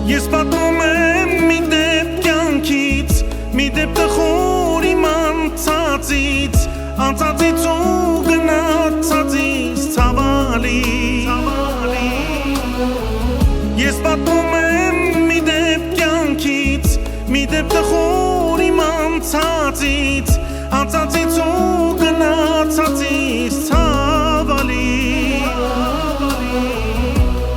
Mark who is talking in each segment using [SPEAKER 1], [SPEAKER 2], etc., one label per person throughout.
[SPEAKER 1] Ես պատմում եմ մի դեպ կյանքից, մի դեպ տխուր իմ անցածից, անցածից ու գնացածից ցավալի։ Ես պատմում եմ մի դեպ կյանքից, մի դեպ տխուր իմ անցածից, անցածից ու գնացածից ցավալի։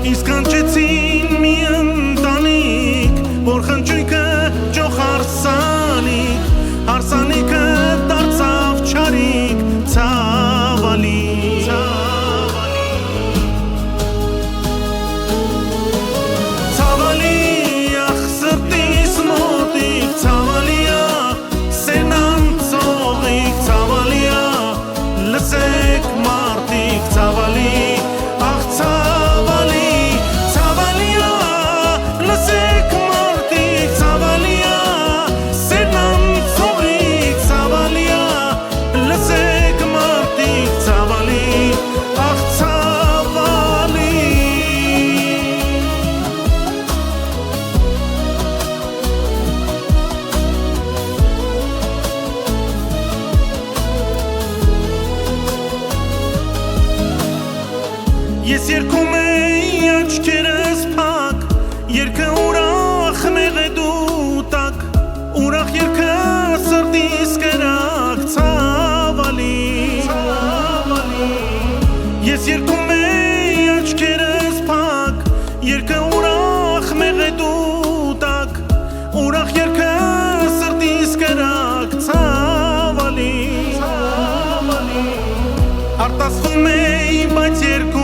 [SPEAKER 1] Իսկ անջեցին մի ընտանիք, որ խնջույքը ջոխ հարսանիք, հարսանիքը դարձավ չարիք ցավալի։ Ցավալի ախ սրտիս մոտիկ, ցավալի ա սենան ծողիկ, ցավալի ա լսեք մարդիկ, ցավալի ախ ցավալի, ցավալի ա լսեք մարդիկ, ցավալի ա սենան ծողիկ, ցավալի ա լսեք մարդիկ, ցավալի ախ ցավալի։ Ես երգում էի աչքերս փակ, երգը ուրախ մեղեդու տակ, ուրախ երգը սրտիս կրակ ցավալի։ Ես երգում էի աչքերս փակ, երգը ուրախ մեղեդու տակ, ուրախ երգը սրտիս կրակ ցավալի։ Արտասվում էի, բայց երգում